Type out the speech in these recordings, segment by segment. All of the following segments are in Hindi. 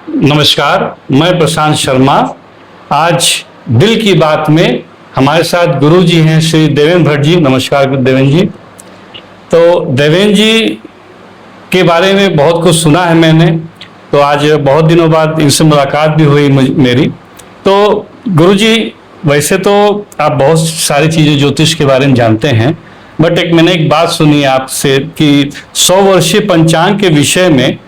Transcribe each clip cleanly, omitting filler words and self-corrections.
नमस्कार, मैं प्रशांत शर्मा। आज दिल की बात में हमारे साथ गुरु जी हैं श्री देवेंद्र भट्ट जी। नमस्कार देवेंद्र जी। तो देवेंद्र जी के बारे में बहुत कुछ सुना है मैंने, तो आज बहुत दिनों बाद इनसे मुलाकात भी हुई मेरी। तो गुरु जी, वैसे तो आप बहुत सारी चीज़ें ज्योतिष के बारे में जानते हैं, बट मैंने एक बात सुनी आपसे कि 100 वर्षीय पंचांग के विषय में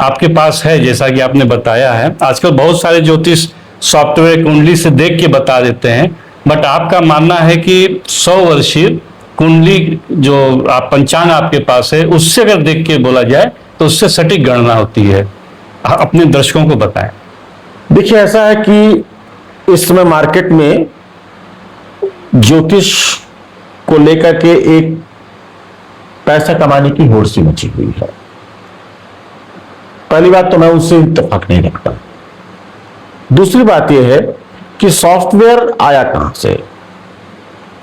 आपके पास है, जैसा कि आपने बताया है। आजकल बहुत सारे ज्योतिष सॉफ्टवेयर कुंडली से देख के बता देते हैं, बट आपका मानना है कि 100 वर्षीय कुंडली जो आप पंचांग आपके पास है, उससे अगर देख के बोला जाए तो उससे सटीक गणना होती है। अपने दर्शकों को बताएं। देखिए, ऐसा है कि इस समय मार्केट में ज्योतिष को लेकर के एक पैसा कमाने की होड़ सी मची हुई है। पहली बात तो मैं उससे इत्तेफाक नहीं रखता। दूसरी बात यह है कि सॉफ्टवेयर आया कहां से,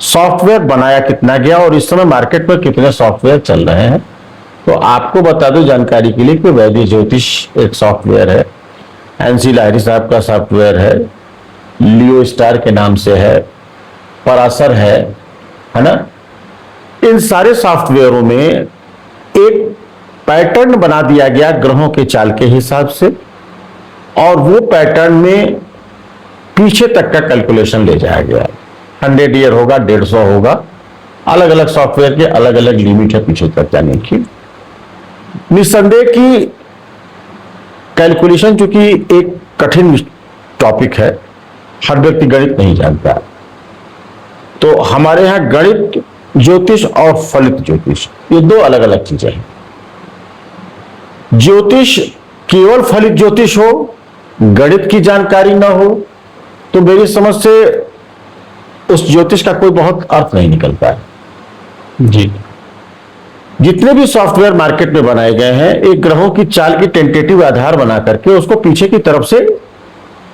सॉफ्टवेयर बनाया कितना गया, और इस समय मार्केट में कितने सॉफ्टवेयर चल रहे हैं। तो आपको बता दो जानकारी के लिए कि वैदिक ज्योतिष एक सॉफ्टवेयर है, एनसी लाहिरी साहब का सॉफ्टवेयर है, लियो स्टार के नाम से है, पराशर है ना। इन सारे सॉफ्टवेयरों में एक पैटर्न बना दिया गया ग्रहों के चाल के हिसाब से, और वो पैटर्न में पीछे तक का कैलकुलेशन ले जाया गया। 100 ईयर होगा, 150 होगा, अलग अलग सॉफ्टवेयर के अलग अलग लिमिट है पीछे तक जाने की। निस्संदेह की कैलकुलेशन चूंकि एक कठिन टॉपिक है, हर व्यक्ति गणित नहीं जानता, तो हमारे यहां गणित ज्योतिष और फलित ज्योतिष ये दो अलग अलग चीजें हैं। ज्योतिष केवल फलित ज्योतिष हो, गणित की जानकारी ना हो, तो मेरी समझ से उस ज्योतिष का कोई बहुत अर्थ नहीं निकलता है जी। जितने भी सॉफ्टवेयर मार्केट में बनाए गए हैं, एक ग्रहों की चाल की टेंटेटिव आधार बना करके उसको पीछे की तरफ से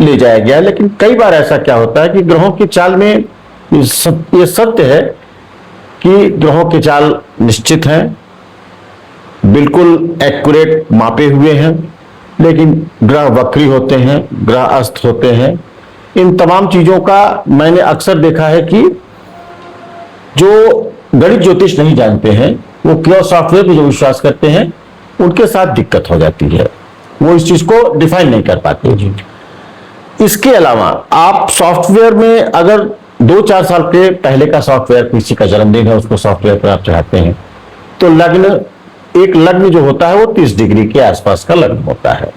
ले जाया गया है। लेकिन कई बार ऐसा क्या होता है कि ग्रहों की चाल में ये सत्य है कि ग्रहों की चाल निश्चित है, बिल्कुल एक्यूरेट मापे हुए हैं, लेकिन ग्रह वक्री होते हैं, ग्रह अस्त होते हैं। इन तमाम चीजों का मैंने अक्सर देखा है कि जो गणित ज्योतिष नहीं जानते हैं, वो केवल सॉफ्टवेयर पर जो विश्वास करते हैं, उनके साथ दिक्कत हो जाती है, वो इस चीज को डिफाइन नहीं कर पाते जी। इसके अलावा आप सॉफ्टवेयर में अगर 2-4 साल के पहले का सॉफ्टवेयर, किसी का जन्मदिन है, उसको सॉफ्टवेयर पर आप चढ़ाते हैं, तो लग्न, एक लग्न जो होता है वो 30 डिग्री के आसपास का लग्न होता है।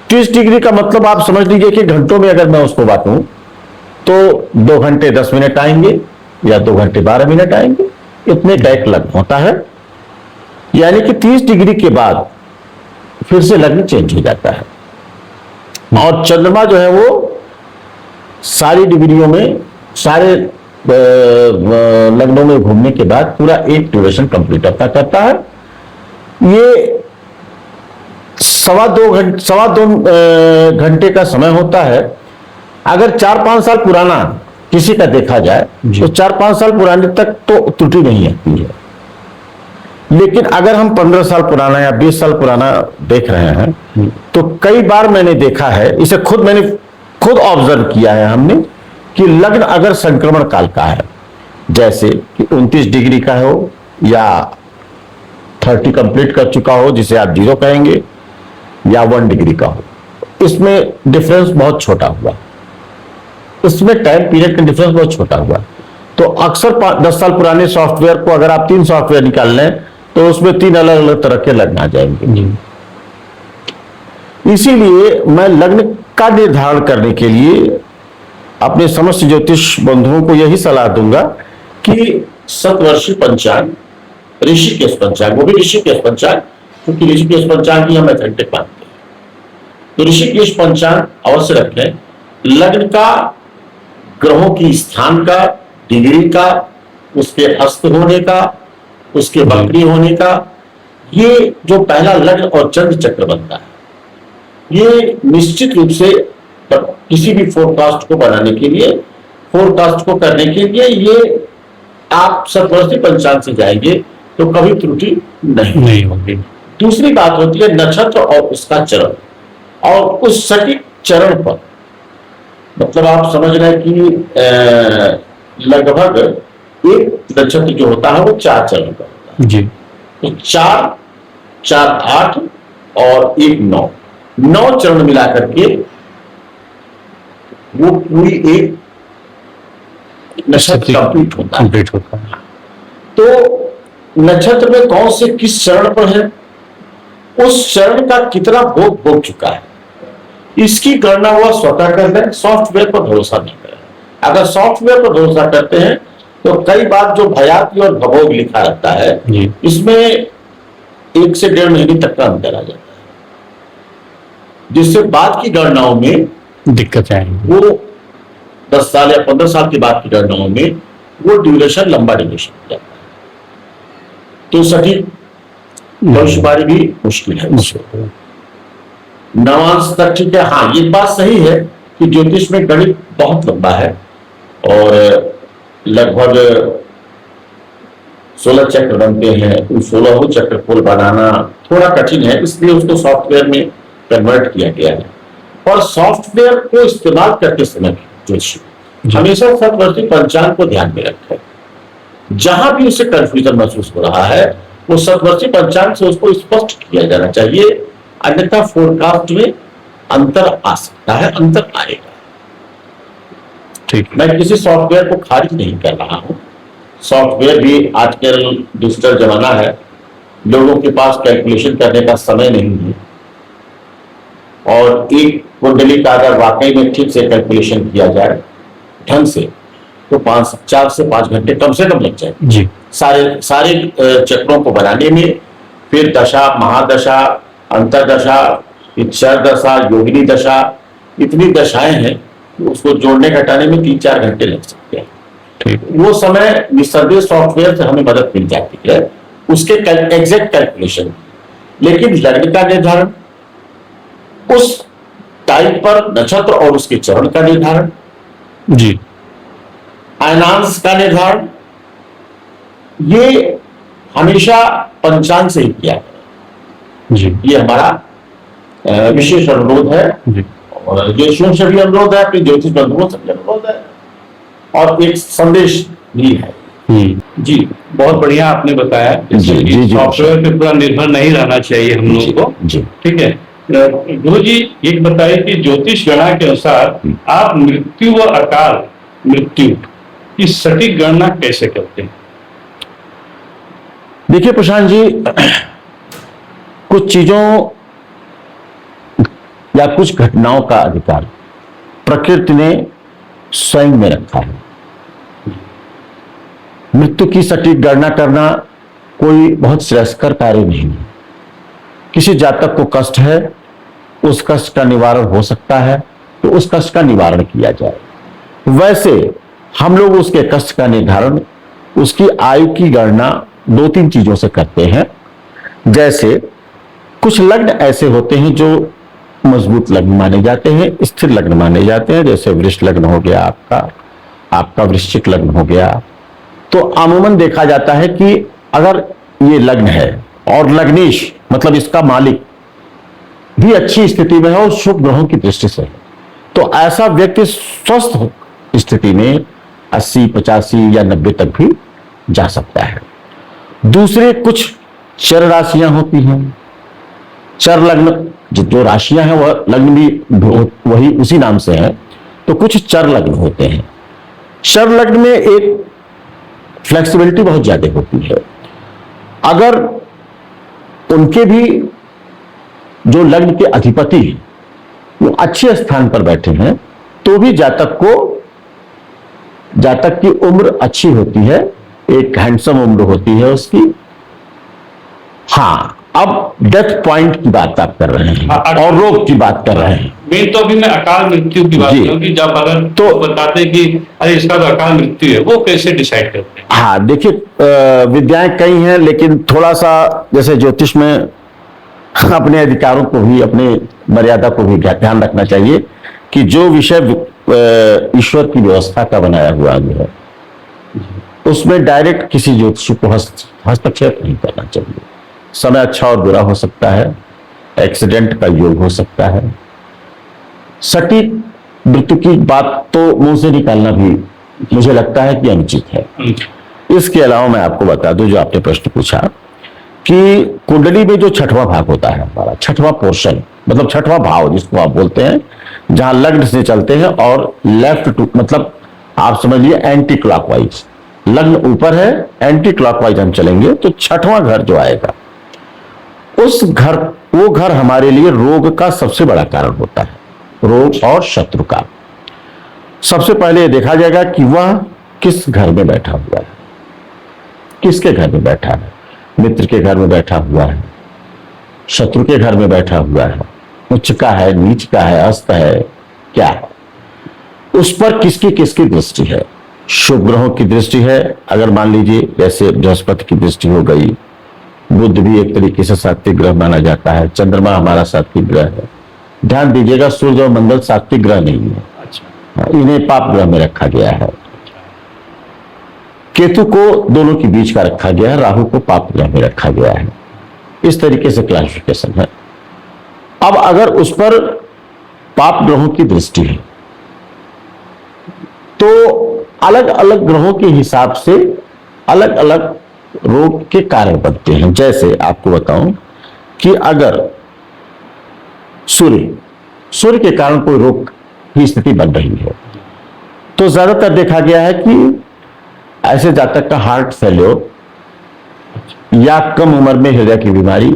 30 डिग्री का मतलब आप समझ लीजिए कि घंटों में अगर मैं उसको बांटूं तो 2 घंटे 10 मिनट आएंगे या 2 घंटे 12 मिनट आएंगे, इतने का एक लग्न होता है। यानी कि 30 डिग्री के बाद फिर से लग्न चेंज हो जाता है, और चंद्रमा जो है वो सारी डिग्रियों में, सारे लग्नों में घूमने के बाद पूरा एक ड्यूरेशन कंप्लीट अपना करता है। ये 2.25 घंटे का समय होता है। अगर 4-5 साल पुराना किसी का देखा जाए तो 4-5 साल पुराने तक तो त्रुटि नहीं आती है, लेकिन अगर हम 15 साल पुराना या 20 साल पुराना देख रहे हैं तो कई बार मैंने देखा है, इसे मैंने खुद ऑब्जर्व किया है हमने, कि लग्न अगर संक्रमण काल का है, जैसे कि 29 डिग्री का हो या 30 कंप्लीट कर चुका हो जिसे आप 0 कहेंगे, या 1 डिग्री का हो, इसमें डिफरेंस बहुत छोटा हुआ, इसमें टाइम पीरियड का डिफरेंस बहुत छोटा हुआ। तो अक्सर 10 साल पुराने सॉफ्टवेयर को अगर आप 3 सॉफ्टवेयर निकाल लें तो उसमें 3 अलग अलग तरह के लग्न आ जाएंगे। इसीलिए मैं लग्न का निर्धारण करने के लिए अपने समस्त ज्योतिष बंधुओं को यही सलाह दूंगा कि शतवर्षीय पंचांग, ऋषिकेश पंचांग, वो भी ऋषिकेश पंचांग, क्योंकि ऋषिकेश पंचांग ही हम ऑथेंटिक मानते हैं, तो ऋषिकेश पंचांग अवश्य रखें। लग्न का, ग्रहों की स्थान का, डिग्री का, उसके अस्त होने का, उसके वक्री होने का, ये जो पहला लग्न और चंद्र चक्र बनता है, ये निश्चित रूप से किसी भी फोरकास्ट को बनाने के लिए, फोरकास्ट को करने के लिए, ये आप शतवर्षीय पंचांग से जाएंगे तो कभी त्रुटि नहीं होगी। दूसरी बात होती है नक्षत्र और उसका चरण। और उस सटीक चरण पर, मतलब आप समझ रहे हैं कि लगभग एक नक्षत्र जो होता है वो 4 चरण का होता है जी। तो 4, 4 8 और 1 9, 9 चरण मिलाकर के वो पूरी एक नक्षत्र कंप्लीट होता है। कंप्लीट होता है। तो नक्षत्र में कौन से किस चरण पर है, उस चरण का कितना भोग भोग चुका है, इसकी गणना वह स्वतः कर ले, सॉफ्टवेयर पर भरोसा नहीं करें। अगर सॉफ्टवेयर पर भरोसा करते हैं तो कई बार जो भयाती और भभोग लिखा रहता है जी। इसमें 1 से 1.5 महीने तक का अंतर आ जाता है, जिससे बाद की गणनाओं में दिक्कत आएंगी। वो 10 साल या 15 साल के बाद की गणनाओं में वो ड्यूरेशन लंबा ड्यूरेशन हो जाता है। तो सटीक भविष्यवाणी भी मुश्किल है। नवांश तक ठीक है। हाँ, ये बात सही है कि ज्योतिष में गणित बहुत लंबा है और लगभग 16 चक्र बनते हैं। उन 16 चक्र को बनाना थोड़ा कठिन है, इसलिए उसको सॉफ्टवेयर में कन्वर्ट किया गया है। और सॉफ्टवेयर को इस्तेमाल करते समय ज्योतिषी हमेशा सतवर्ती पंचांग को ध्यान में रखें। जहां भी उसे कंफ्यूजन महसूस हो रहा है वो सतवर्ती पंचांग से उसको स्पष्ट किया जाना चाहिए, अन्यथा फोरकास्ट में अंतर आ सकता है, अंतर आएगा। ठीक। मैं किसी सॉफ्टवेयर को खारिज नहीं कर रहा हूं। सॉफ्टवेयर भी आजकल डिजिटल जमाना है, लोगों के पास कैलकुलेशन करने का समय नहीं है और एक कुंडली का अगर वाकई में ठीक से कैलकुलेशन किया जाए ढंग से तो 4 से 5 घंटे कम से कम लग जाए जी। सारे चक्रों को बनाने में। फिर दशा, महादशा, अंतरदशा, इच्छर दशा, योगिनी दशा, इतनी दशाएं हैं कि उसको जोड़ने घटाने में 3-4 घंटे लग सकते हैं। ठीक। वो समय निस्संदेह सॉफ्टवेयर से हमें मदद मिल जाती है उसके एग्जैक्ट कैलकुलेशन। लेकिन लग्न का निर्धारण, उस टाइप पर नक्षत्र और उसके चरण का निर्धारण जी, अयनांश का निर्धारण, ये हमेशा पंचांग से ही किया है। जी, ये हमारा विशेष अनुरोध है जी। और ज्योतिषियों से भी अनुरोध है, अपने ज्योतिष बंधुओं से भी अनुरोध है और एक संदेश भी है। जी, बहुत बढ़िया आपने बताया। जी। सॉफ्टवेयर पे पूरा निर्भर नहीं रहना चाहिए हम लोगों को। जी। ठीक है। गुरु जी ये बताइए कि ज्योतिष गणना के अनुसार आप मृत्यु व अकाल मृत्यु की सटीक गणना कैसे करते हैं? देखिए प्रशांत जी, कुछ चीजों या कुछ घटनाओं का अधिकार प्रकृति ने स्वयं में रखा है। मृत्यु की सटीक गणना करना कोई बहुत श्रेयस्कर कार्य नहीं है। किसी जातक को कष्ट है, उस कष्ट का निवारण हो सकता है तो उस कष्ट का निवारण किया जाए। वैसे हम लोग उसके कष्ट का निर्धारण, उसकी आयु की गणना 2-3 चीजों से करते हैं। जैसे कुछ लग्न ऐसे होते हैं जो मजबूत लग्न माने जाते हैं, स्थिर लग्न माने जाते हैं। जैसे वृष लग्न हो गया आपका वृश्चिक लग्न हो गया। तो अमूमन देखा जाता है कि अगर ये लग्न है और लग्नेश मतलब इसका मालिक भी अच्छी स्थिति में है और शुभ ग्रहों की दृष्टि से है, तो ऐसा व्यक्ति स्वस्थ स्थिति में 80, 85 या 90 तक भी जा सकता है। दूसरे कुछ चर राशियां होती हैं। चर लग्न जो राशियां हैं वह लग्न भी वही उसी नाम से है। तो कुछ चर लग्न होते हैं। चर लग्न में एक फ्लेक्सिबिलिटी बहुत ज्यादा होती है। अगर उनके भी जो लग्न के अधिपति वो अच्छे स्थान पर बैठे हैं तो भी जातक की उम्र अच्छी होती है, एक हैंडसम उम्र होती है उसकी। हाँ, अब डेथ पॉइंट की बात आप कर रहे हैं और रोग की बात कर रहे हैं। मेन तो अभी मैं अकाल मृत्यु की बात करूंगी। जब अगर तो बताते हैं कि अरे इसका तो अकाल मृत्यु है, वो कैसे डिसाइड करते हैं? हाँ देखिए, विद्याएं कई हैं लेकिन थोड़ा सा जैसे ज्योतिष में अपने अधिकारों को भी, अपने मर्यादा को भी ध्यान रखना चाहिए कि जो विषय ईश्वर की व्यवस्था का बनाया हुआ है उसमें डायरेक्ट किसी ज्योतिषी को हस्तक्षेप नहीं करना चाहिए। समय अच्छा और बुरा हो सकता है, एक्सीडेंट का योग हो सकता है, सटीक मृत्यु की बात तो मुंह से निकालना भी मुझे लगता है कि अनुचित है। इसके अलावा मैं आपको बता दूं, जो आपने प्रश्न पूछा कि कुंडली में जो छठवां भाग होता है, हमारा छठवां पोर्शन, मतलब छठवां भाव जिसको आप बोलते हैं, जहां लग्न से चलते हैं और लेफ्ट टू, मतलब आप समझिए एंटी क्लॉकवाइज, लग्न ऊपर है, एंटी क्लॉकवाइज हम चलेंगे तो छठवां घर जो आएगा, उस घर, वो घर हमारे लिए रोग का सबसे बड़ा कारण होता है, रोग और शत्रु का। सबसे पहले देखा जाएगा कि वह किस घर में बैठा हुआ है, किसके घर में बैठा है, मित्र के घर में बैठा हुआ है, शत्रु के घर में बैठा हुआ है, उच्च का है, नीच का है, अस्त है, क्या है, उस पर किसकी किसकी दृष्टि है। शुभ ग्रहों की दृष्टि है, अगर मान लीजिए जैसे बृहस्पति की दृष्टि हो गई, बुध भी एक तरीके से सात्विक ग्रह माना जाता है, चंद्रमा हमारा सात्विक ग्रह है। ध्यान दीजिएगा, सूर्य और मंगल सात्विक ग्रह नहीं है, इन्हें पाप ग्रह में रखा गया है। केतु को दोनों के बीच का रखा गया है, राहु को पाप ग्रह में रखा गया है। इस तरीके से क्लासिफिकेशन है। अब अगर उस पर पाप ग्रहों की दृष्टि है तो अलग अलग ग्रहों के हिसाब से अलग अलग रोग के कारण बनते हैं। जैसे आपको बताऊं कि अगर सूर्य के कारण कोई रोग की स्थिति बन रही है तो ज्यादातर देखा गया है कि ऐसे जातक का हार्ट फेल्योर या कम उम्र में हृदय की बीमारी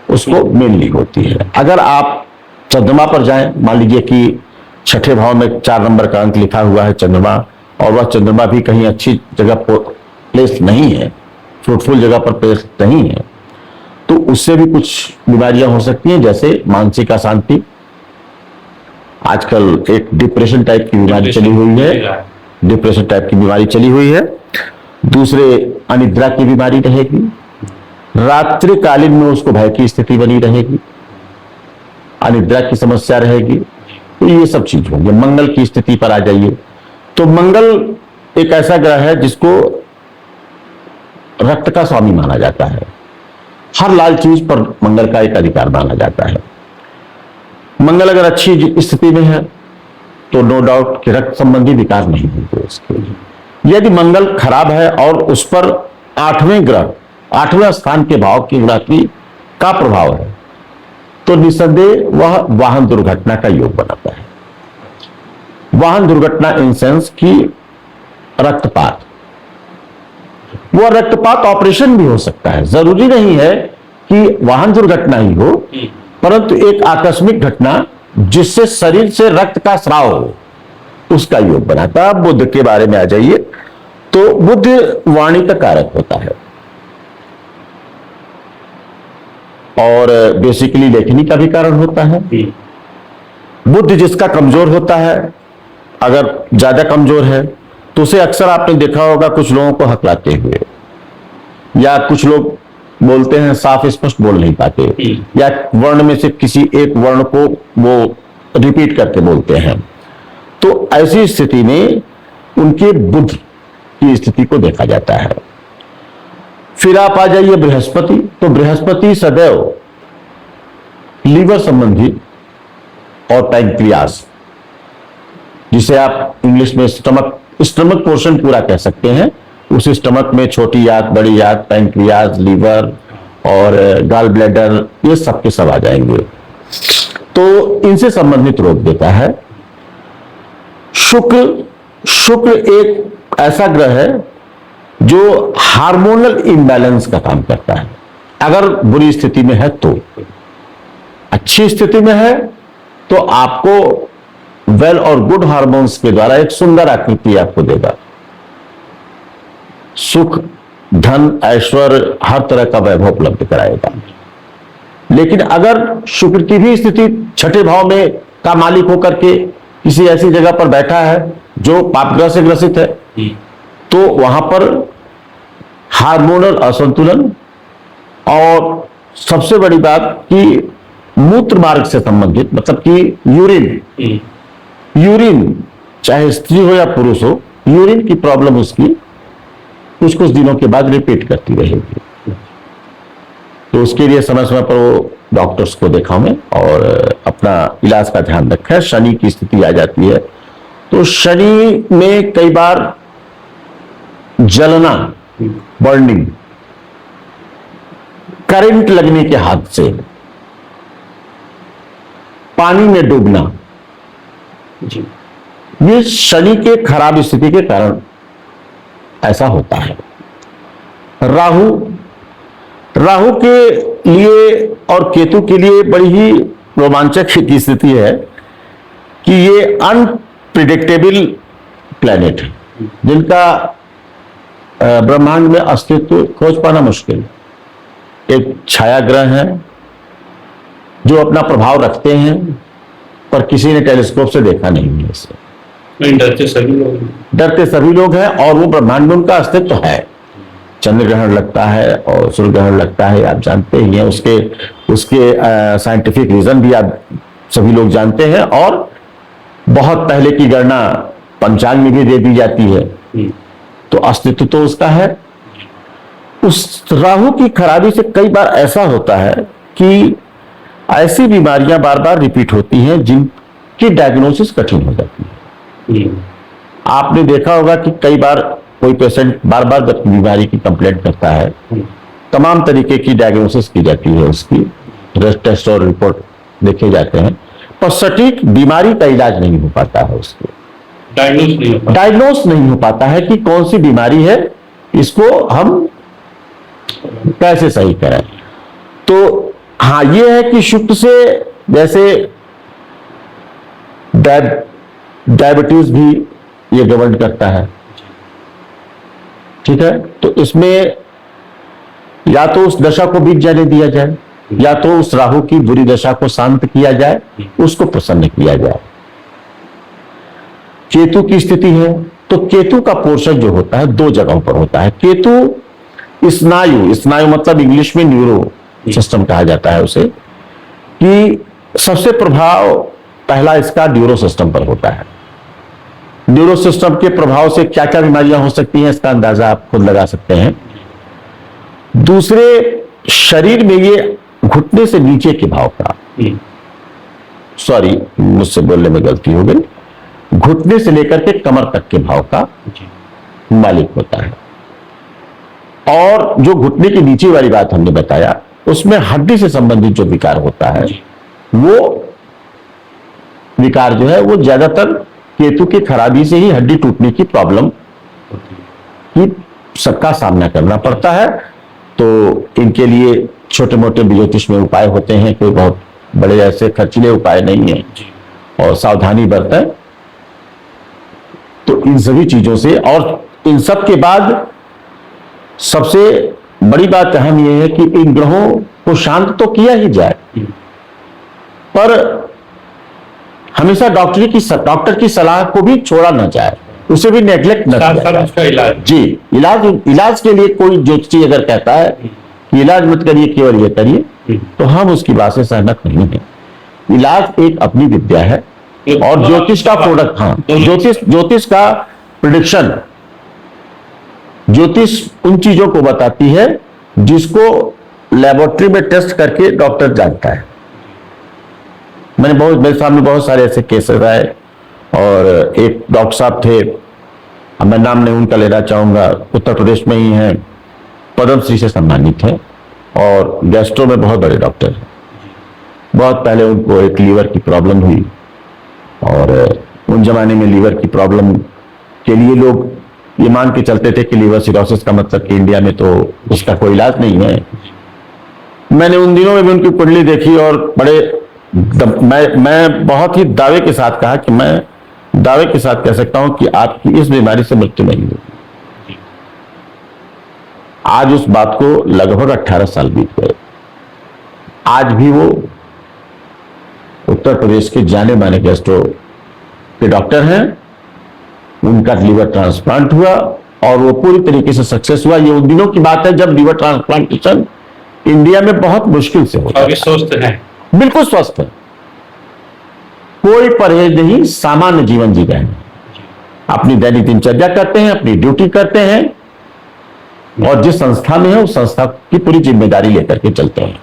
उसको मेनली होती है। अगर आप चंद्रमा पर जाएं, मान लीजिए कि छठे भाव में 4 नंबर का अंक लिखा हुआ है चंद्रमा, और वह चंद्रमा भी कहीं अच्छी जगह प्लेस नहीं है, फ्रूटफुल जगह पर प्लेस नहीं है, तो उससे भी कुछ बीमारियां हो सकती हैं, जैसे मानसिक अशांति, आजकल एक डिप्रेशन टाइप की बीमारी चली हुई है, डिप्रेशन टाइप की बीमारी चली हुई है। दूसरे अनिद्रा की बीमारी रहेगी, रात्रिकालीन में उसको भय की स्थिति बनी रहेगी, अनिद्रा की समस्या रहेगी, तो ये सब चीज होंगे। मंगल की स्थिति पर आ जाइए तो मंगल एक ऐसा ग्रह है जिसको रक्त का स्वामी माना जाता है, हर लाल चीज पर मंगल का एक अधिकार माना जाता है। मंगल अगर अच्छी स्थिति में है तो नो डाउट कि रक्त संबंधी विकार नहीं होंगे उसके। यदि मंगल खराब है और उस पर 8वें ग्रह, 8वें स्थान के भाव की ग्रह का प्रभाव है तो निसंदेह वह वाहन दुर्घटना का योग बनाता है। वाहन दुर्घटना इन सेंस की रक्तपात, वह रक्तपात ऑपरेशन भी हो सकता है, जरूरी नहीं है कि वाहन दुर्घटना ही हो, परंतु एक आकस्मिक घटना जिससे शरीर से रक्त का स्राव हो, उसका योग बनाता है। बुध के बारे में आ जाइए तो बुध वाणी का कारक होता है और बेसिकली लेखनी का भी कारण होता है। बुध जिसका कमजोर होता है, अगर ज्यादा कमजोर है तो उसे अक्सर आपने देखा होगा कुछ लोगों को हकलाते हुए, या कुछ लोग बोलते हैं साफ स्पष्ट बोल नहीं पाते, या वर्ण में से किसी एक वर्ण को वो रिपीट करके बोलते हैं, तो ऐसी स्थिति में उनके बुध की स्थिति को देखा जाता है। फिर आप आ जाइए बृहस्पति, तो बृहस्पति सदैव लीवर संबंधी और पैंक्रियास, जिसे आप इंग्लिश में स्टमक पोर्शन पूरा कह सकते हैं, उस स्टमक में छोटी आंत, बड़ी आंत, पैंक्रियास, लीवर और गॉल ब्लैडर, ये सब के सब आ जाएंगे, तो इनसे संबंधित रोग देता है। शुक्र एक ऐसा ग्रह है जो हार्मोनल इम्बैलेंस का काम करता है। अगर बुरी स्थिति में है तो, अच्छी स्थिति में है तो आपको वेल और गुड हार्मोन्स के द्वारा एक सुंदर आकृति आपको देगा, सुख, धन, ऐश्वर्य, हर तरह का वैभव उपलब्ध कराएगा। लेकिन अगर शुक्र की भी स्थिति छठे भाव में का मालिक होकर के किसी ऐसी जगह पर बैठा है जो पापग्रह से ग्रसित है, तो वहां पर हार्मोनल असंतुलन, और सबसे बड़ी बात कि मूत्र मार्ग से संबंधित, मतलब कि यूरिन चाहे स्त्री हो या पुरुष हो, यूरिन की प्रॉब्लम उसकी कुछ दिनों के बाद रिपीट करती रहेगी। तो उसके लिए समय समय पर वो डॉक्टर्स को दिखाओ और अपना अपना इलाज का ध्यान रखें। शनि की स्थिति आ जाती है तो शनि में कई बार जलना, बर्निंग, करंट लगने के हाथ से, पानी में डूबना, जी ये शनि के खराब स्थिति के कारण ऐसा होता है। राहु के लिए और केतु के लिए बड़ी ही रोमांचक की स्थिति है कि ये अनप्रिडिक्टेबल प्लैनेट है, जिनका ब्रह्मांड में अस्तित्व खोज पाना मुश्किल है। एक छाया ग्रह है जो अपना प्रभाव रखते हैं पर किसी ने टेलीस्कोप से देखा नहीं है इसे। डरते सभी लोग हैं और वो ब्रह्मांड में उनका अस्तित्व है। चंद्र ग्रहण लगता है और सूर्य ग्रहण लगता है, आप जानते ही हैं। उसके साइंटिफिक रीजन भी आप सभी लोग जानते हैं और बहुत पहले की गणना पंचांग में भी दे दी जाती है, तो अस्तित्व तो उसका है। उस राहु की खराबी से कई बार ऐसा होता है कि ऐसी बीमारियां बार बार रिपीट होती हैं जिनकी डायग्नोसिस कठिन हो जाती है। आपने देखा होगा कि कई बार कोई पेशेंट बार बार बीमारी की कंप्लेंट करता है, तमाम तरीके की डायग्नोसिस की जाती है, उसकी टेस्ट और रिपोर्ट देखे जाते हैं, पर सटीक बीमारी का इलाज नहीं हो पाता है, उसको डायग्नोस नहीं हो पाता है कि कौन सी बीमारी है, इसको हम कैसे सही करें। तो हाँ, ये है कि शुक्र से जैसे डायबिटीज भी ये गवर्न करता है, ठीक है। तो इसमें या तो उस दशा को बीत जाने दिया जाए या तो उस राहु की बुरी दशा को शांत किया जाए, उसको प्रसन्न किया जाए। केतु की स्थिति है तो केतु का पोर्शन जो होता है दो जगहों पर होता है। केतु स्नायु मतलब इंग्लिश में न्यूरो सिस्टम कहा जाता है उसे, कि सबसे प्रभाव पहला इसका न्यूरो सिस्टम पर होता है। न्यूरो सिस्टम के प्रभाव से क्या क्या बीमारियां हो सकती हैं इसका अंदाजा आप खुद लगा सकते हैं। दूसरे, शरीर में ये घुटने से नीचे के भाव का, सॉरी मुझसे बोलने में गलती हो गई, घुटने से लेकर के कमर तक के भाव का मालिक होता है। और जो घुटने की नीचे वाली बात हमने बताया, उसमें हड्डी से संबंधित जो विकार होता है, वो विकार जो है वो ज्यादातर केतु की खराबी से ही हड्डी टूटने की प्रॉब्लम की सबका सामना करना पड़ता है। तो इनके लिए छोटे मोटे ज्योतिष में उपाय होते हैं, कोई बहुत बड़े ऐसे खर्चीले उपाय नहीं है, और सावधानी बरतें। तो इन सभी चीजों से, और इन सब के बाद सबसे बड़ी बात अहम यह है कि इन ग्रहों को शांत तो किया ही जाए, पर हमेशा डॉक्टर की सलाह को भी छोड़ा ना जाए, उसे भी नेग्लेक्ट न किया जाए। जी, इलाज के लिए कोई ज्योतिषी अगर कहता है कि इलाज मत करिए केवल ये करिए, तो हम उसकी बात से सहमत नहीं है। इलाज एक अपनी विद्या है और ज्योतिष का प्रोडक्ट, हाँ, ज्योतिष का प्रेडिक्शन, ज्योतिष उन चीजों को बताती है जिसको लेबोरेटरी में टेस्ट करके डॉक्टर जानता है। मेरे सामने बहुत सारे ऐसे केसेस आए, और एक डॉक्टर साहब थे, मैं नाम नहीं उनका लेना चाहूंगा, उत्तर प्रदेश में ही हैं, पद्मश्री से सम्मानित हैं और गैस्ट्रो में बहुत बड़े डॉक्टर हैं। बहुत पहले उनको एक लीवर की प्रॉब्लम हुई, और उन जमाने में लीवर की प्रॉब्लम के लिए लोग ये मान के चलते थे कि लीवर सिरोसिस का मतलब कि इंडिया में तो उसका कोई इलाज नहीं है। मैंने उन दिनों में भी उनकी कुंडली देखी और मैं बहुत ही दावे के साथ कहा कि मैं दावे के साथ कह सकता हूं कि आपकी इस बीमारी से मृत्यु नहीं होगी। आज उस बात को लगभग 18 साल बीत गए, आज भी वो उत्तर प्रदेश के जाने माने गैस्ट्रो के डॉक्टर हैं। उनका लीवर ट्रांसप्लांट हुआ और वो पूरी तरीके से सक्सेस हुआ। ये उन दिनों की बात है जब लीवर ट्रांसप्लांटेशन इंडिया में बहुत मुश्किल से होता है। स्वस्थ है, बिल्कुल बिल्कुल स्वस्थ है, कोई परहेज नहीं, सामान्य जीवन जी रहे हैं, अपनी दैनिक दिनचर्या करते हैं, अपनी ड्यूटी करते हैं, और जिस संस्था में है उस संस्था की पूरी जिम्मेदारी लेकर के चलते हैं।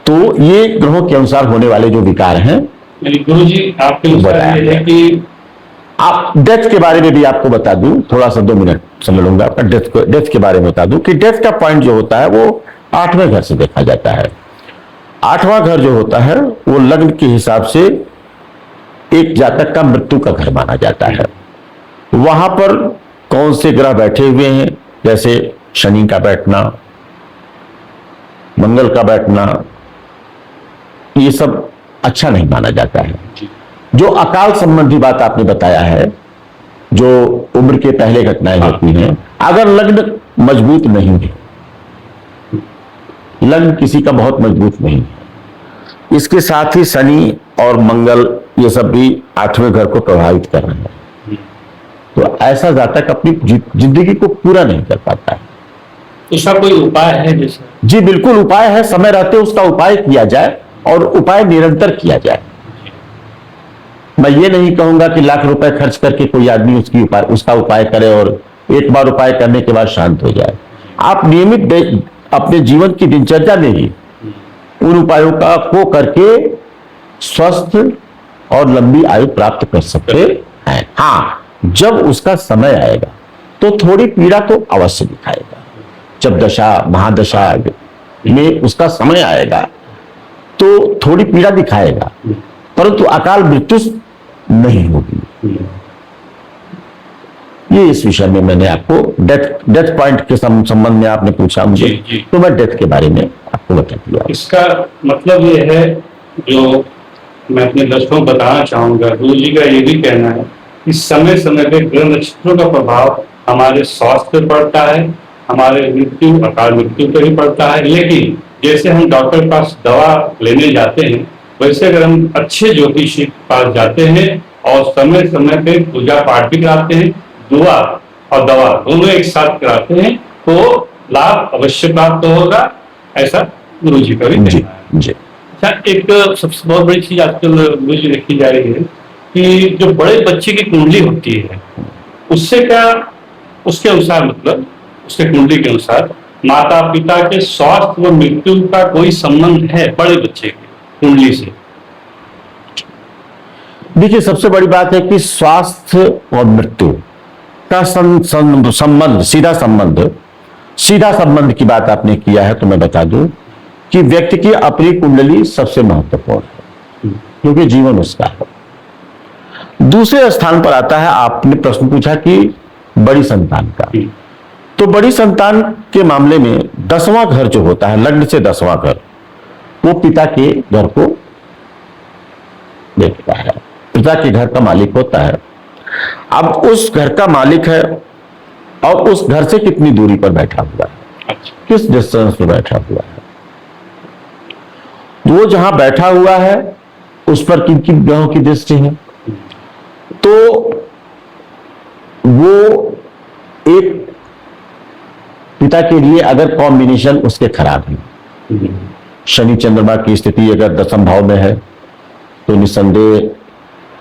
तो ये ग्रहों के अनुसार होने वाले जो विकार हैं, गुरु जी आपके अनुसार ये है कि आप डेथ के बारे में भी आपको बता दूं, थोड़ा सा 2 मिनट समझ लूंगा आपका। डेथ के बारे में बता दूं कि डेथ का पॉइंट जो होता है वो 8वें घर से देखा जाता है। 8वां घर जो होता है वो लग्न के हिसाब से एक जातक का मृत्यु का घर माना जाता है। वहां पर कौन से ग्रह बैठे हुए हैं, जैसे शनि का बैठना, मंगल का बैठना, ये सब अच्छा नहीं माना जाता है। जो अकाल संबंधी बात आपने बताया है, जो उम्र के पहले घटनाएं होती हैं, अगर लग्न मजबूत नहीं है, लग्न किसी का बहुत मजबूत नहीं है, इसके साथ ही शनि और मंगल ये सब भी 8वें घर को प्रभावित कर रहे हैं, तो ऐसा जातक अपनी जिंदगी को पूरा नहीं कर पाता है। इसका कोई उपाय है जैसे? जी बिल्कुल उपाय है, समय रहते उसका उपाय किया जाए और उपाय निरंतर किया जाए। मैं ये नहीं कहूंगा कि लाख रुपए खर्च करके कोई आदमी उसका उपाय करे और एक बार उपाय करने के बाद शांत हो जाए। आप नियमित अपने जीवन की दिनचर्या में ही उन उपायों को करके स्वस्थ और लंबी आयु प्राप्त कर सकते हैं। हाँ, जब उसका समय आएगा तो थोड़ी पीड़ा तो अवश्य दिखाएगा। जब दशा महादशा में उसका समय आएगा तो थोड़ी पीड़ा दिखाएगा, परंतु अकाल मृत्यु नहीं होगी। ये इस विषय में मैंने आपको डेथ पॉइंट के संबंध में आपने पूछा मुझे, तो मैं डेथ के बारे में आपको बता दिया। इसका मतलब ये है, जो मैं अपने दर्शकों को बताना चाहूंगा, गुरु जी का ये भी कहना है कि समय समय पे ग्रह नक्षत्रों का प्रभाव हमारे स्वास्थ्य पर पड़ता है, हमारे अकाल मृत्यु पर भी पड़ता है। लेकिन जैसे हम डॉक्टर के पास दवा लेने जाते हैं, वैसे अगर हम अच्छे ज्योतिषी के पास जाते हैं और समय समय पे पूजा पाठ भी कराते हैं, दुआ और दवा दोनों एक साथ कराते हैं, तो लाभ अवश्य प्राप्त होगा, ऐसा गुरु जी का भी कहना है। जी। अच्छा, एक सबसे बहुत बड़ी चीज आजकल गुरु जी देखी जा रही है कि जो बड़े बच्चे की कुंडली होती है, उससे क्या, उसके अनुसार मतलब उसके कुंडली के अनुसार माता पिता के स्वास्थ्य व मृत्यु का कोई संबंध है बड़े बच्चे की कुंडली से? देखिए, सबसे बड़ी बात है कि स्वास्थ्य और मृत्यु का संबंध, सीधा संबंध की बात आपने किया है, तो मैं बता दूं कि व्यक्ति की अपनी कुंडली सबसे महत्वपूर्ण है, क्योंकि जीवन उसका है। दूसरे स्थान पर आता है, आपने प्रश्न पूछा कि बड़ी संतान का, तो बड़ी संतान के मामले में 10वां घर जो होता है, लग्न से 10वां घर, वो पिता के घर को देखता है, पिता के घर का मालिक होता है। अब उस घर का मालिक है और उस घर से कितनी दूरी पर बैठा हुआ है, किस डिस्टेंस पर बैठा हुआ है, वो जहां बैठा हुआ है उस पर किन किन ग्रहों की दृष्टि है, तो वो एक पिता के लिए अगर कॉम्बिनेशन उसके खराब है, शनि चंद्रमा की स्थिति अगर 10वें भाव में है, तो निसंदेह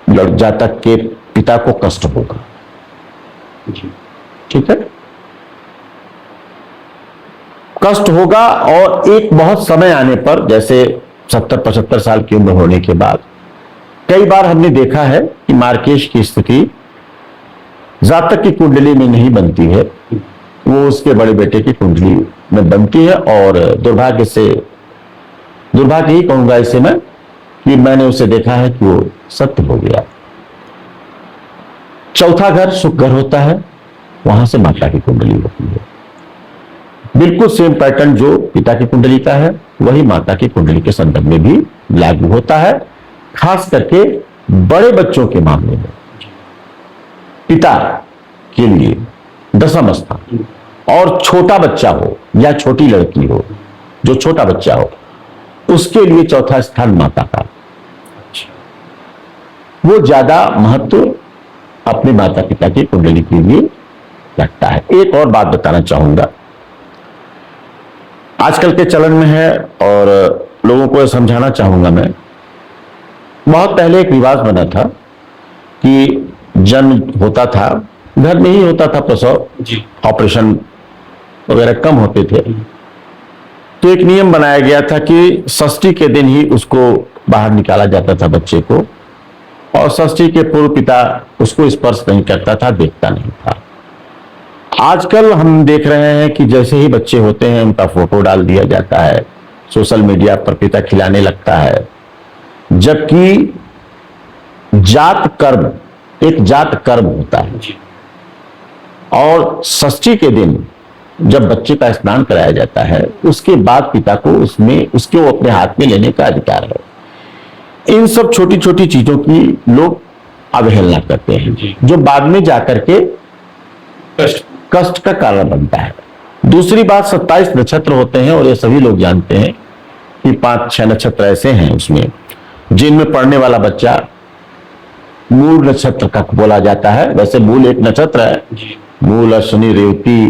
जातक के पिता को कष्ट होगा। ठीक है, कष्ट होगा। और एक बहुत समय आने पर, जैसे 70-75 साल की उम्र होने के बाद, कई बार हमने देखा है कि मार्केश की स्थिति जातक की कुंडली में नहीं बनती है, वो उसके बड़े बेटे की कुंडली में बनती है। और दुर्भाग्य ही कहूंगा इसे मैं, कि मैंने उसे देखा है कि वो सत्य हो गया। चौथा घर सुख घर होता है, वहां से माता की कुंडली होती है। बिल्कुल सेम पैटर्न जो पिता की कुंडली का है, वही माता की कुंडली के संदर्भ में भी लागू होता है। खास करके बड़े बच्चों के मामले में पिता के लिए 10वां स्थान, और छोटा बच्चा हो या छोटी लड़की हो, जो छोटा बच्चा हो, उसके लिए चौथा स्थान माता का, वो ज्यादा महत्व अपने माता पिता की कुंडली के लिए रखता है। एक और बात बताना चाहूंगा, आजकल के चलन में है और लोगों को समझाना चाहूंगा मैं। बहुत पहले एक रिवाज बना था कि जन्म होता था, घर में ही होता था प्रसव, ऑपरेशन वगैरह कम होते थे, तो एक नियम बनाया गया था कि षष्ठी के दिन ही उसको बाहर निकाला जाता था बच्चे को, और षष्ठी के पूर्व पिता उसको स्पर्श नहीं करता था, देखता नहीं था। आजकल हम देख रहे हैं कि जैसे ही बच्चे होते हैं उनका फोटो डाल दिया जाता है, सोशल मीडिया पर पिता खिलाने लगता है, जबकि जात कर्म एक जात कर्म होता है। और षष्ठी के दिन जब बच्चे का स्नान कराया जाता है उसके बाद पिता को उसमें उसके वो अपने हाथ में लेने का अधिकार है। इन सब छोटी छोटी चीजों की लोग अवहेलना करते हैं, जो बाद में जाकर के कष्ट का कारण बनता है। दूसरी बात, 27 नक्षत्र होते हैं और ये सभी लोग जानते हैं कि 5-6 नक्षत्र ऐसे हैं उसमें जिनमें पढ़ने वाला बच्चा मूल नक्षत्र का बोला जाता है। वैसे मूल एक नक्षत्र है, मूल, अश्विनी, रेवती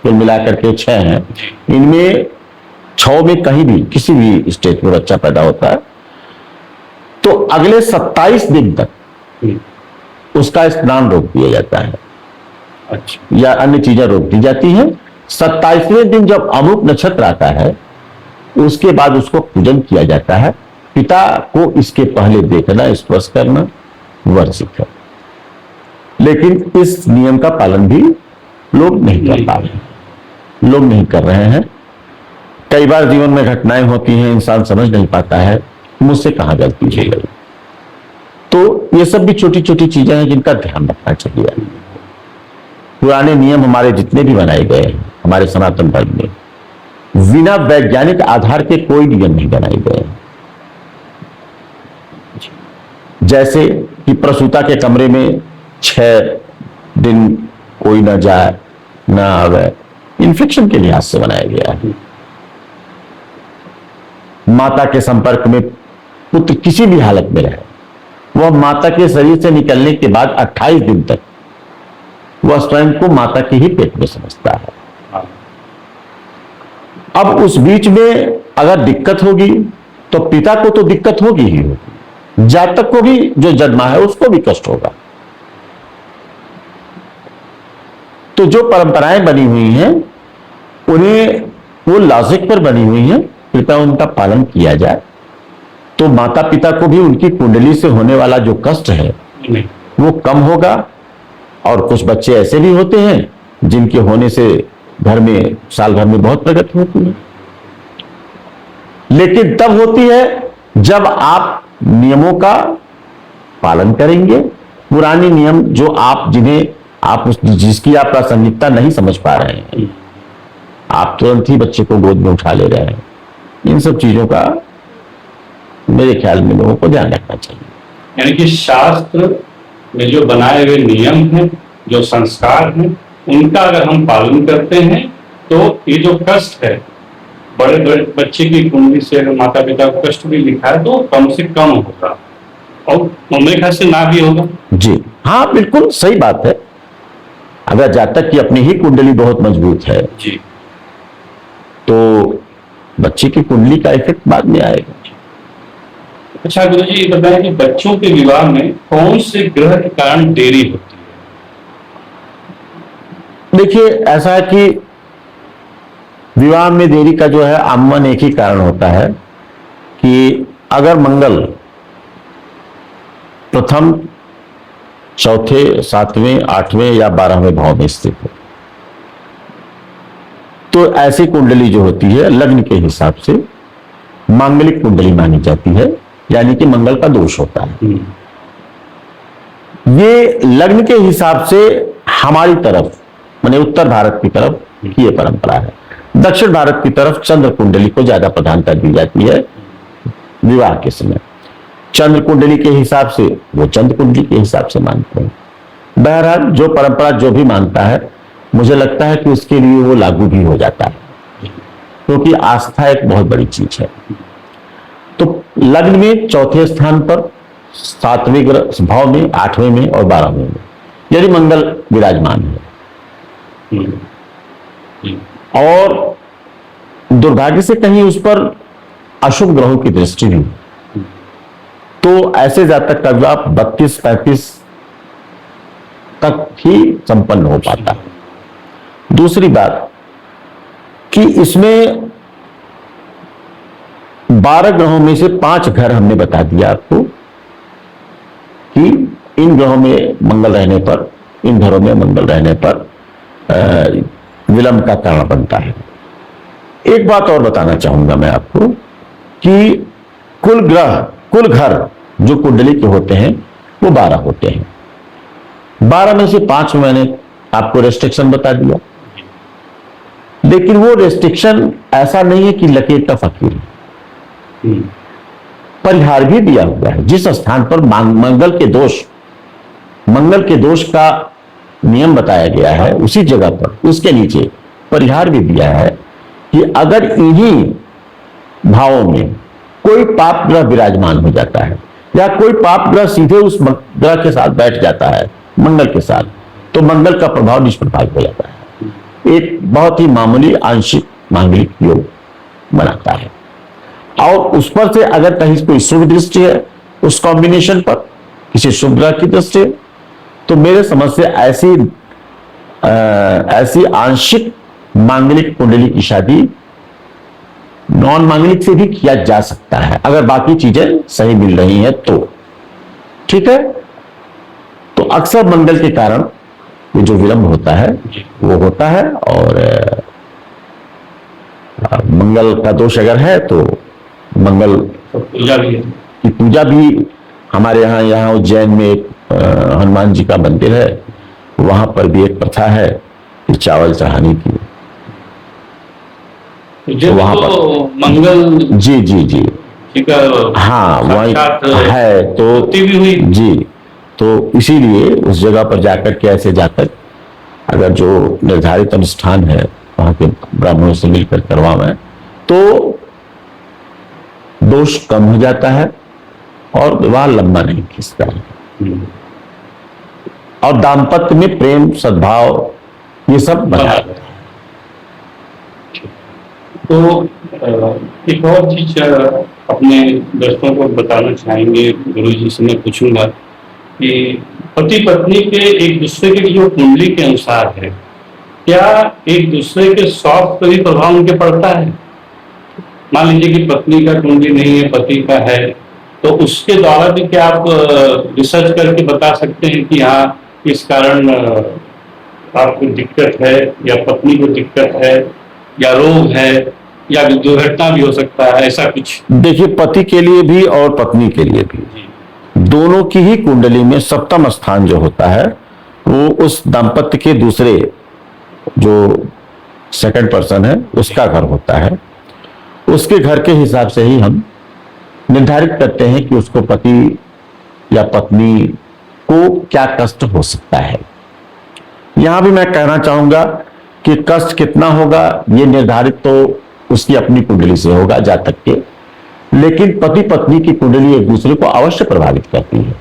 कुल मिलाकर के 6 हैं। इनमें 6 में कहीं भी किसी भी स्टेज में बच्चा पैदा होता है तो अगले 27 दिन तक उसका स्नान रोक दिया जाता है। अच्छा। या अन्य चीजें रोक दी जाती हैं। 27वें दिन जब अमुक नक्षत्र आता है उसके बाद उसको पूजन किया जाता है। पिता को इसके पहले देखना, स्पर्श करना वर्जित है, लेकिन इस नियम का पालन भी लोग नहीं कर पा रहे हैं, लोग नहीं कर रहे हैं। कई बार जीवन में घटनाएं होती हैं, इंसान समझ नहीं पाता है मुझसे कहां गलती हो गई। तो ये सब भी छोटी छोटी चीजें हैं जिनका ध्यान रखना चाहिए। पुराने नियम हमारे जितने भी बनाए गए हैं हमारे सनातन धर्म में, बिना वैज्ञानिक आधार के कोई नियम नहीं बनाए गए हैं। जैसे कि प्रसूता के कमरे में 6 दिन कोई ना जाए ना आवे, इन्फेक्शन के लिहाज से बनाया गया है। माता के संपर्क में पुत्र किसी भी हालत में रहे, वह माता के शरीर से निकलने के बाद 28 दिन तक वह स्वयं को माता के ही पेट में समझता है। अब उस बीच में अगर दिक्कत होगी तो पिता को तो दिक्कत होगी ही होगी, जातक को भी जो जन्मा है उसको भी कष्ट होगा। तो जो परंपराएं बनी हुई हैं उन्हें वो लॉजिक पर बनी हुई हैं, कृपया उनका पालन किया जाए तो माता पिता को भी उनकी कुंडली से होने वाला जो कष्ट है वो कम होगा। और कुछ बच्चे ऐसे भी होते हैं जिनके होने से घर में साल भर में बहुत प्रगति होती है, लेकिन तब होती है जब आप नियमों का पालन करेंगे। पुराने नियम जो आप जिन्हें आप जिसकी आप प्रासंगिकता नहीं समझ पा रहे हैं, आप तुरंत ही बच्चे को गोद में उठा ले रहे हैं। इन सब चीजों का मेरे ख्याल में लोगों को ध्यान रखना चाहिए। यानी कि शास्त्र में जो बनाए हुए नियम हैं, जो संस्कार हैं, उनका अगर हम पालन करते हैं तो ये जो कष्ट है, बड़े बड़े बच्चे की कुंडली से अगर माता पिता को कष्ट भी लिखा है तो कम से कम होगा, और मेरे ख्याल से ना भी होगा। जी हाँ, बिल्कुल सही बात है। अगर जातक की अपनी ही कुंडली बहुत मजबूत है जी, तो बच्चे की कुंडली का इफेक्ट बाद में आएगा। अच्छा गुरु जी, बताएं कि बच्चों के विवाह में कौन से ग्रह के कारण देरी होती है? देखिए, ऐसा है कि विवाह में देरी का जो है आमूमन एक ही कारण होता है कि अगर मंगल प्रथम, चौथे, 7वें, 8वें या 12वें भाव में स्थित है तो ऐसी कुंडली जो होती है लग्न के हिसाब से मांगलिक कुंडली मानी जाती है, यानी कि मंगल का दोष होता है। ये लग्न के हिसाब से हमारी तरफ माने उत्तर भारत की तरफ की ये परंपरा है। दक्षिण भारत की तरफ चंद्र कुंडली को ज्यादा प्रधानता दी जाती है विवाह के समय। चंद्र कुंडली के हिसाब से वो चंद्र कुंडली के हिसाब से मानते हैं। बहरहाल जो परंपरा जो भी मानता है, मुझे लगता है कि उसके लिए वो लागू भी हो जाता है, क्योंकि आस्था एक बहुत बड़ी चीज है। तो लग्न में चौथे स्थान पर, 7वें भाव में, 8वें में और 12वें में यदि मंगल विराजमान है और दुर्भाग्य से कहीं उस पर अशुभ ग्रहों की दृष्टि भी, तो ऐसे जातक का विवाह 32-35 तक ही संपन्न हो पाता है। दूसरी बात कि इसमें 12 ग्रहों में से 5 घर हमने बता दिया आपको कि इन ग्रहों में मंगल रहने पर, इन घरों में मंगल रहने पर विलंब का कारण बनता है। एक बात और बताना चाहूंगा मैं आपको कि कुल ग्रह, कुल घर जो कुंडली के होते हैं वो 12 होते हैं। 12 में से 5 मैंने आपको रेस्ट्रिक्शन बता दिया, लेकिन वो रेस्ट्रिक्शन ऐसा नहीं है कि लकीर का फकीर है। परिहार भी दिया हुआ है। जिस स्थान पर मंगल के दोष का नियम बताया गया है, उसी जगह पर उसके नीचे परिहार भी दिया है कि अगर इन्हीं भावों में कोई पाप ग्रह विराजमान हो जाता है या कोई पाप ग्रह सीधे उस ग्रह के साथ बैठ जाता है, मंगल के साथ, तो मंगल का प्रभाव निष्प्रभाव हो जाता है। एक बहुत ही मामूली आंशिक मांगलिक योग बनाता है। और उस पर से अगर कहीं कोई शुभ दृष्टि है उस कॉम्बिनेशन पर, किसी शुभ ग्रह की दृष्टि, तो मेरे समझ से ऐसी आंशिक मांगलिक कुंडली की शादी नॉन मांगलिक से भी किया जा सकता है, अगर बाकी चीजें सही मिल रही हैं तो। ठीक है, तो अक्सर मंगल के कारण ये जो विलंब होता है वो होता है। और मंगल का दोष अगर है तो मंगल की पूजा भी हमारे यहाँ उज्जैन में एक हनुमान जी का मंदिर है, वहां पर भी एक प्रथा है कि चावल चढ़ाने की। तो वहां पर मंगल जी जी जी हाँ वही है, तो भी हुई जी। तो इसीलिए उस जगह पर जाकर के, ऐसे जाकर अगर जो निर्धारित अनुष्ठान है वहां के ब्राह्मणों से मिलकर करवाएं तो दोष कम हो जाता है और विवाह लंबा नहीं खींचता है और दाम्पत्य में प्रेम सद्भाव ये सब बना रहता है। तो एक और चीज अपने दोस्तों को बताना चाहेंगे, गुरुजी से मैं पूछूंगा कि पति पत्नी के एक दूसरे के जो कुंडली के अनुसार है, क्या एक दूसरे के स्वास्थ्य पर भी प्रभाव उनके पड़ता है? मान लीजिए कि पत्नी का कुंडली नहीं है, पति का है, तो उसके द्वारा भी क्या आप रिसर्च करके बता सकते हैं कि हाँ इस कारण आपको दिक्कत है, या पत्नी को दिक्कत है, या रोग है, या दुर्घटना भी हो सकता है, ऐसा कुछ? देखिए, पति के लिए भी और पत्नी के लिए भी, दोनों की ही कुंडली में सप्तम स्थान जो होता है वो उस दाम्पत्य के दूसरे जो सेकंड पर्सन है उसका घर होता है। उसके घर के हिसाब से ही हम निर्धारित करते हैं कि उसको पति या पत्नी को क्या कष्ट हो सकता है। यहां भी मैं कहना चाहूंगा कि कष्ट कितना होगा ये निर्धारित तो उसकी अपनी कुंडली से होगा जातक के, लेकिन पति पत्नी की कुंडली एक दूसरे को अवश्य प्रभावित करती है।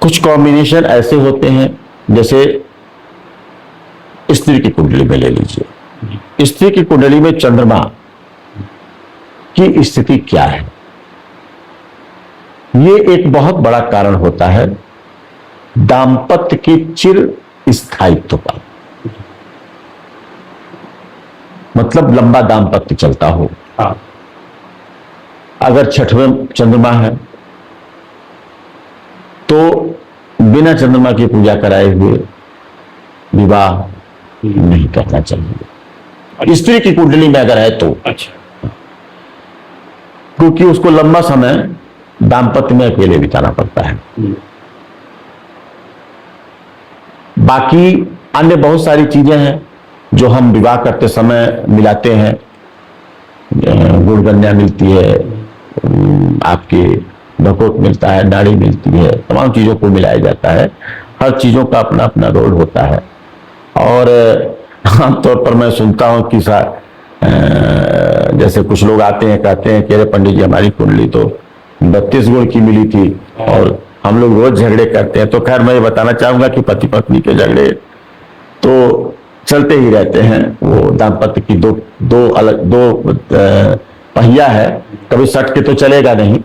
कुछ कॉम्बिनेशन ऐसे होते हैं, जैसे स्त्री की कुंडली में ले लीजिए। स्त्री की कुंडली में चंद्रमा की स्थिति क्या है, ये एक बहुत बड़ा कारण होता है दाम्पत्य के चिर स्थायित्व का, मतलब लंबा दाम्पत्य चलता हो। हाँ। अगर छठवें चंद्रमा है तो बिना चंद्रमा की पूजा कराए हुए विवाह नहीं करना चाहिए। स्त्री की कुंडली में अगर है तो, अच्छा, क्योंकि उसको लंबा समय दाम्पत्य में अकेले बिताना पड़ता है। बाकी अन्य बहुत सारी चीजें हैं जो हम विवाह करते समय मिलाते हैं। गुड़ गन्या मिलती है, आपके भकोट मिलता है, नाड़ी मिलती है, तमाम चीजों को मिलाया जाता है। हर चीजों का अपना अपना रोल होता है। और आमतौर पर मैं सुनता हूं कि जैसे कुछ लोग आते हैं कहते हैं कि अरे पंडित जी हमारी कुंडली तो 32 गुण की मिली थी और हम लोग रोज झगड़े करते हैं। तो खैर मैं ये बताना चाहूंगा कि पति पत्नी के झगड़े तो चलते ही रहते हैं। वो दाम्पत्य की दो अलग पहिया है, कभी सट के तो चलेगा नहीं,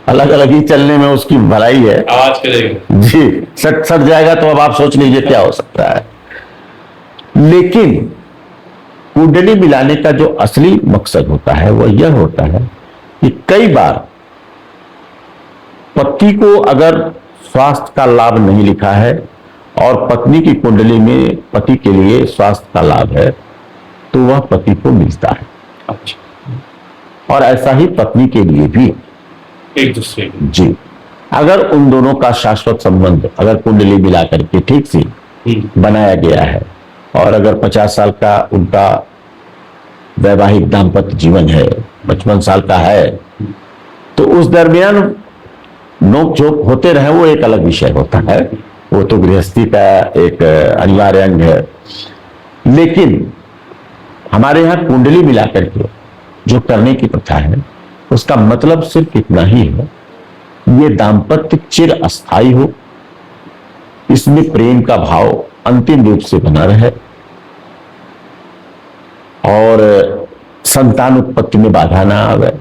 अलग अलग ही चलने में उसकी भलाई है। आवाज करेगा जी, सट जाएगा तो अब आप सोच लीजिए क्या हो सकता है। लेकिन कुंडली मिलाने का जो असली मकसद होता है वह यह होता है कि कई बार पति को अगर स्वास्थ्य का लाभ नहीं लिखा है और पत्नी की कुंडली में पति के लिए स्वास्थ्य का लाभ है तो वह पति को मिलता है। अच्छा। और ऐसा ही पत्नी के लिए भी एक दूसरे जी, अगर उन दोनों का शाश्वत संबंध अगर कुंडली मिला करके ठीक से बनाया गया है और अगर 50 साल का उनका वैवाहिक दाम्पत्य जीवन है, 55 साल का है, तो उस दरमियान नोक झोंक होते रहे वो एक अलग विषय होता है, वो तो गृहस्थी का एक अनिवार्य अंग है। लेकिन हमारे यहाँ कुंडली मिलाकर के जो करने की प्रथा है उसका मतलब सिर्फ इतना ही है, ये दाम्पत्य चिर अस्थायी हो, इसमें प्रेम का भाव अंतिम रूप से बना रहे और संतान उत्पत्ति में बाधा ना आवे,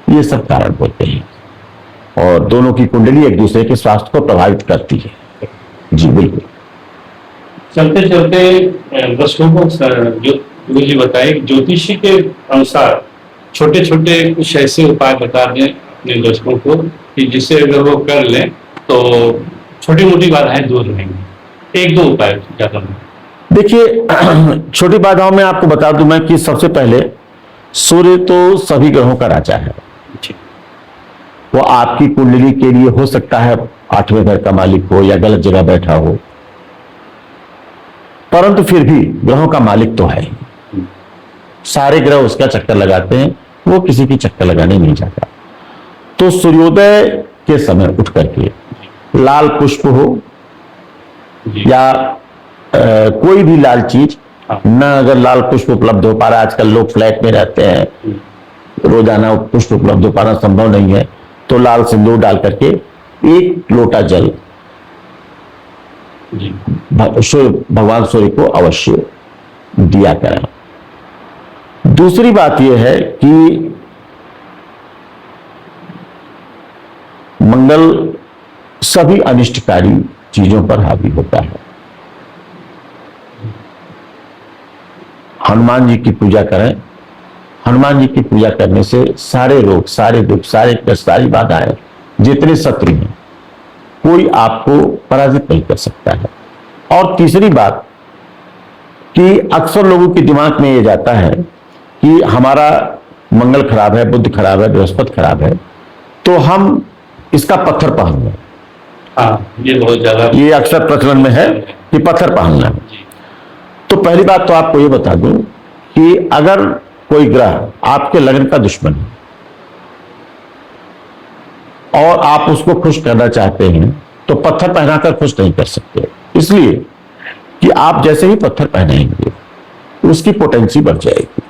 ये सब कारण होते हैं और दोनों की कुंडली एक दूसरे के स्वास्थ्य को प्रभावित करती है। जी बिल्कुल। चलते चलते दर्शकों को जो गुरु जी बताए ज्योतिषी के अनुसार छोटे छोटे कुछ ऐसे उपाय बता दें अपने दर्शकों को कि जिससे अगर वो कर लें तो छोटी मोटी बाधाएं दूर रहेंगी। एक दो उपाय ज्यादा नहीं। देखिए छोटी बाधाओं में आपको बता दूं मैं कि सबसे पहले सूर्य तो सभी ग्रहों का राजा है, वो आपकी कुंडली के लिए हो सकता है 8वें घर का मालिक हो या गलत जगह बैठा हो, परंतु फिर भी ग्रहों का मालिक तो है। सारे ग्रह उसका चक्कर लगाते हैं, वो किसी की चक्कर लगाने नहीं जाता। तो सूर्योदय के समय उठ करके लाल पुष्प हो या कोई भी लाल चीज, न अगर लाल पुष्प उपलब्ध हो पा रहा, आजकल लोग फ्लैट में रहते हैं, रोजाना पुष्प उपलब्ध हो पाना संभव नहीं है, तो लाल सिंदूर डाल करके 1 लोटा जल भगवान सूर्य को अवश्य दिया करें। दूसरी बात यह है कि मंगल सभी अनिष्टकारी चीजों पर हावी होता है। हनुमान जी की पूजा करें, हनुमान जी की पूजा करने से सारे रोग, सारे दुख, सारे कष्ट, सारी बाधाएं, जितने शत्रु हैं, कोई आपको पराजित नहीं कर सकता है। और तीसरी बात कि अक्सर लोगों के दिमाग में ये जाता है कि हमारा मंगल खराब है, बुध खराब है, बृहस्पति खराब है, तो हम इसका पत्थर पहन लें। ये बहुत ज्यादा ये अक्सर प्रचलन में है कि पत्थर पहनना है। तो पहली बात तो आपको ये बता दूं कि अगर कोई ग्रह आपके लगन का दुश्मन है और आप उसको खुश करना चाहते हैं तो पत्थर पहनाकर खुश नहीं कर सकते, इसलिए कि आप जैसे ही पत्थर पहनाएंगे उसकी पोटेंसी बढ़ जाएगी।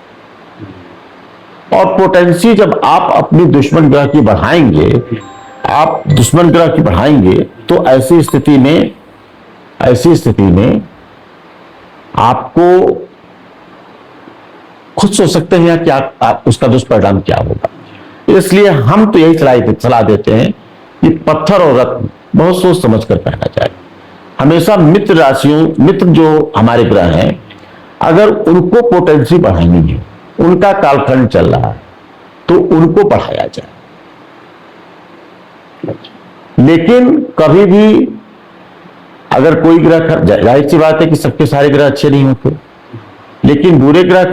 और पोटेंसी जब आप अपनी दुश्मन ग्रह की बढ़ाएंगे, आप दुश्मन ग्रह की बढ़ाएंगे, तो ऐसी स्थिति में आपको खुद सोच सकते हैं कि आप उसका दुष्परिणाम क्या होगा। इसलिए हम तो यही सलाह देते हैं कि पत्थर और रत्न बहुत सोच समझ कर पहना जाए। हमेशा मित्र राशियों, मित्र जो हमारे ग्रह हैं, अगर उनको पोटेंसी बढ़ानी है, उनका कालखंड चल रहा है, तो उनको बढ़ाया जाए। लेकिन कभी भी अगर कोई ग्रह, जाहिर सी बात है कि सबके सारे ग्रह अच्छे नहीं होते, लेकिन बुरे ग्रह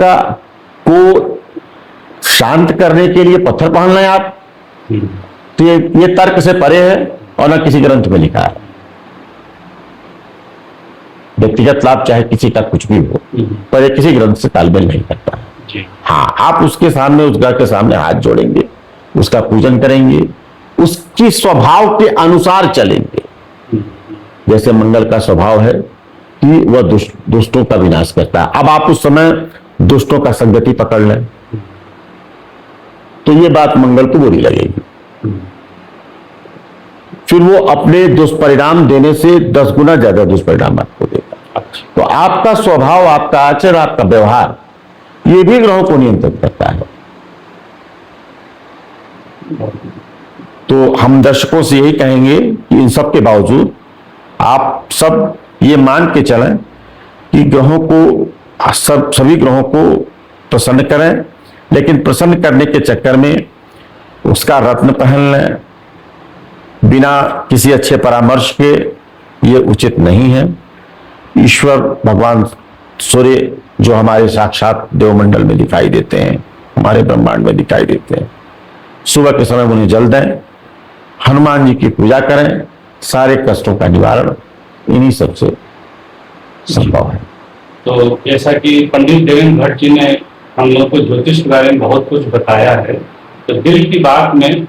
को शांत करने के लिए पत्थर पहनना है आप, तो ये तर्क से परे है और न किसी ग्रंथ में लिखा है। व्यक्तिगत लाभ चाहे किसी का कुछ भी हो, पर ये किसी ग्रंथ से तालमेल नहीं करता है। हाँ, आप उसके सामने, उस ग्रह के सामने हाथ जोड़ेंगे, उसका पूजन करेंगे, उसकी स्वभाव के अनुसार चलेंगे। जैसे मंगल का स्वभाव है कि वह दुष्टों का विनाश करता है। अब आप उस समय दुष्टों का संगति पकड़ लें तो ये बात मंगल को बुरी लगेगी, फिर वो अपने दुष्परिणाम देने से 10 गुना ज्यादा दुष्परिणाम आपको देगा। तो आपका स्वभाव, आपका आचरण, आपका व्यवहार, ये भी ग्रहों को नियंत्रित करता है। तो हम दर्शकों से यही कहेंगे कि इन सब के बावजूद आप सब ये मान के चलें कि ग्रहों को सब सभी ग्रहों को प्रसन्न करें, लेकिन प्रसन्न करने के चक्कर में उसका रत्न पहन लें बिना किसी अच्छे परामर्श के, ये उचित नहीं है। ईश्वर भगवान सूर्य जो हमारे साक्षात देवमंडल में दिखाई देते हैं, हमारे ब्रह्मांड में दिखाई देते हैं, सुबह के समय उन्हें जल दें, हनुमान जी की पूजा करें, सारे कष्टों का निवारण इन्हीं सबसे संभव है। तो जैसा कि पंडित देवेंद्र भट्ट जी ने हम लोग को ज्योतिष के बारे में बहुत कुछ बताया है, तो दिल की बात में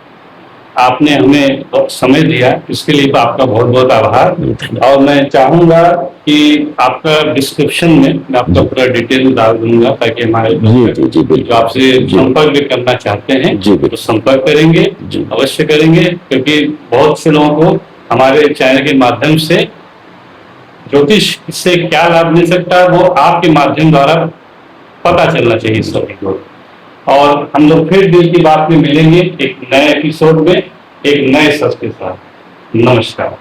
आपने हमें समय दिया, इसके लिए आपका बहुत बहुत आभार। और मैं चाहूंगा कि आपका डिस्क्रिप्शन में मैं आपका पूरा डिटेल डाल दूंगा, ताकि हमारे जो आपसे संपर्क भी करना चाहते हैं तो संपर्क करेंगे, अवश्य करेंगे, क्योंकि बहुत से लोगों को हमारे चैनल के माध्यम से ज्योतिष से क्या लाभ मिल सकता है वो आपके माध्यम द्वारा पता चलना चाहिए सभी को। और हम लोग फिर दिल की बात में मिलेंगे एक नए एपिसोड में, एक नए सच के साथ। नमस्कार।